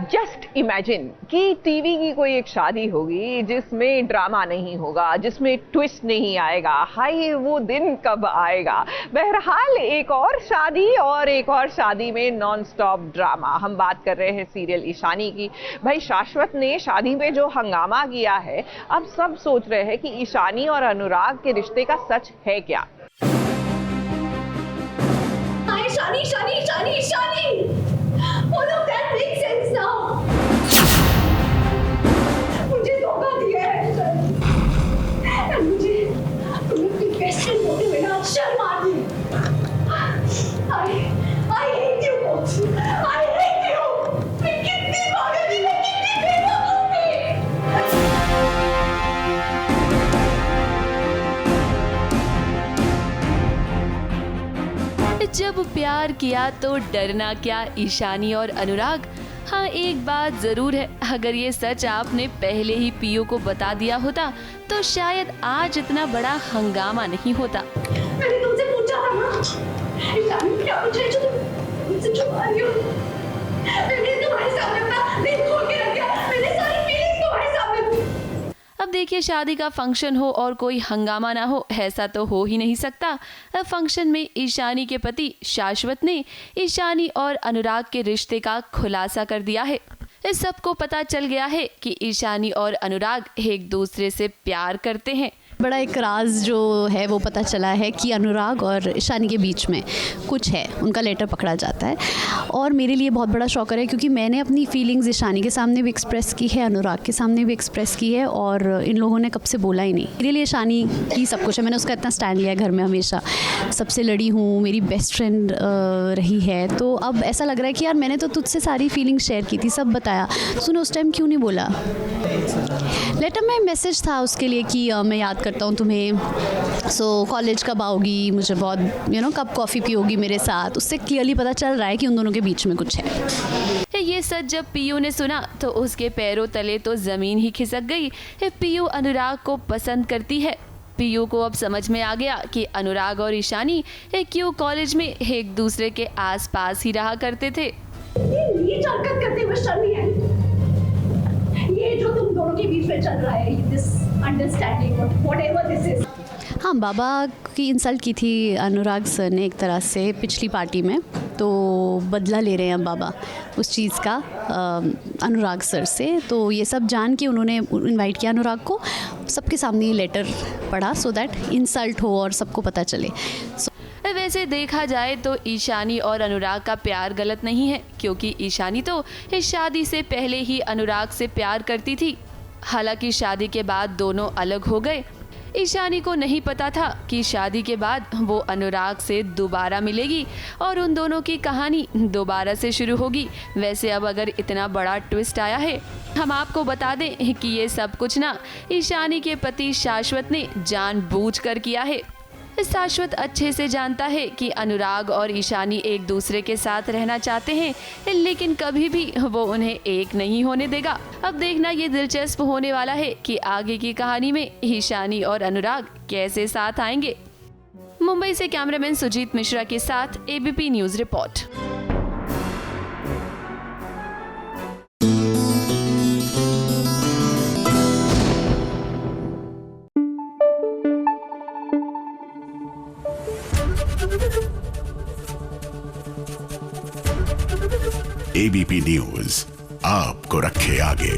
Just imagine कि TV की कोई एक शादी होगी जिसमें ड्रामा नहीं होगा, जिसमें ट्विस्ट नहीं आएगा। हाय वो दिन कब आएगा। बहरहाल एक और शादी में नॉन स्टॉप ड्रामा। हम बात कर रहे हैं सीरियल ईशानी की। भाई शाश्वत ने शादी में जो हंगामा किया है, अब सब सोच रहे हैं कि ईशानी और अनुराग के रिश्ते का सच है क्या। Ishani all of that makes sense now. मुझे धोखा दिया है और मुझे तुम अपनी बेस्ट फ्रेंड होते हुए ना शर्म आ रही है। I hate you both. I hate you. मैं कितनी पागल थी, मैं कितनी बेवकूफ थी। जब प्यार किया तो डरना क्या, ईशानी और अनुराग। हाँ एक बात जरूर है, अगर ये सच आपने पहले ही पीयू को बता दिया होता तो शायद आज इतना बड़ा हंगामा नहीं होता। मैंने तुमसे पूछा था ना, ईशानी क्या पूछ रही हो तुमसे छुपा रही हो? मैंने तुम्हारे सामने अपना दिल खोल के रखा, मैंने सारी फीलिंग्स तुम्हारे सामने। अब देखिए शादी का फंक्शन हो और कोई हंगामा ना हो, ऐसा तो हो ही नहीं सकता। अब फंक्शन में ईशानी के पति शाश्वत ने ईशानी और अनुराग के रिश्ते का खुलासा कर दिया है। इस सबको पता चल गया है कि ईशानी और अनुराग एक दूसरे से प्यार करते हैं। बड़ा एक राज जो है वो पता चला है कि अनुराग और ईशानी के बीच में कुछ है, उनका लेटर पकड़ा जाता है। और मेरे लिए बहुत बड़ा शॉकर है क्योंकि मैंने अपनी फीलिंग्स ईशानी के सामने भी एक्सप्रेस की है, अनुराग के सामने भी एक्सप्रेस की है और इन लोगों ने कब से बोला ही नहीं। मेरे लिए ईशानी ही सब कुछ है, मैंने उसका इतना स्टैंड लिया है घर में, हमेशा सबसे लड़ी हूँ, मेरी बेस्ट फ्रेंड रही है। तो अब ऐसा लग रहा है कि यार मैंने तो तुझसे सारी फीलिंग्स शेयर की थी, सब बताया, तूने उस टाइम क्यों नहीं बोला। लेटर में मैसेज था उसके लिए कि मैं याद करता हूँ तुम्हें, सो कॉलेज कब आओगी, मुझे बहुत कब कॉफ़ी पियोगी मेरे साथ। उससे क्लियरली पता चल रहा है कि उन दोनों के बीच में कुछ है। ये सच जब पीयू ने सुना तो उसके पैरों तले तो जमीन ही खिसक गई। पीयू अनुराग को पसंद करती है। पीयू को अब समझ में आ गया कि अनुराग और ईशानी क्यों कॉलेज में एक दूसरे के आसपास ही रहा करते थे। ये हरकत करते हुए शर्म नहीं आई? ये जो तुम दोनों के बीच में चल रहा है, this understanding whatever this is. हाँ, बाबा की इंसल्ट की थी अनुराग सर ने एक तरह से पिछली पार्टी में, तो बदला ले रहे हैं बाबा उस चीज़ का अनुराग सर से। तो ये सब जान के उन्होंने इनवाइट किया अनुराग को, सबके सामने ये लेटर पढ़ा सो दैट इंसल्ट हो और सबको पता चले। वैसे देखा जाए तो ईशानी और अनुराग का प्यार गलत नहीं है, क्योंकि ईशानी तो इस शादी से पहले ही अनुराग से प्यार करती थी। हालांकि शादी के बाद दोनों अलग हो गए। ईशानी को नहीं पता था कि शादी के बाद वो अनुराग से दोबारा मिलेगी और उन दोनों की कहानी दोबारा से शुरू होगी। वैसे अब अगर इतना बड़ा ट्विस्ट आया है, हम आपको बता दें कि ये सब कुछ ना ईशानी के पति शाश्वत ने जानबूझकर किया है। शाश्वत अच्छे से जानता है कि अनुराग और ईशानी एक दूसरे के साथ रहना चाहते हैं, लेकिन कभी भी वो उन्हें एक नहीं होने देगा। अब देखना ये दिलचस्प होने वाला है कि आगे की कहानी में ईशानी और अनुराग कैसे साथ आएंगे। मुंबई से कैमरामैन सुजीत मिश्रा के साथ ABP news report. ABP news आपको रखे आगे।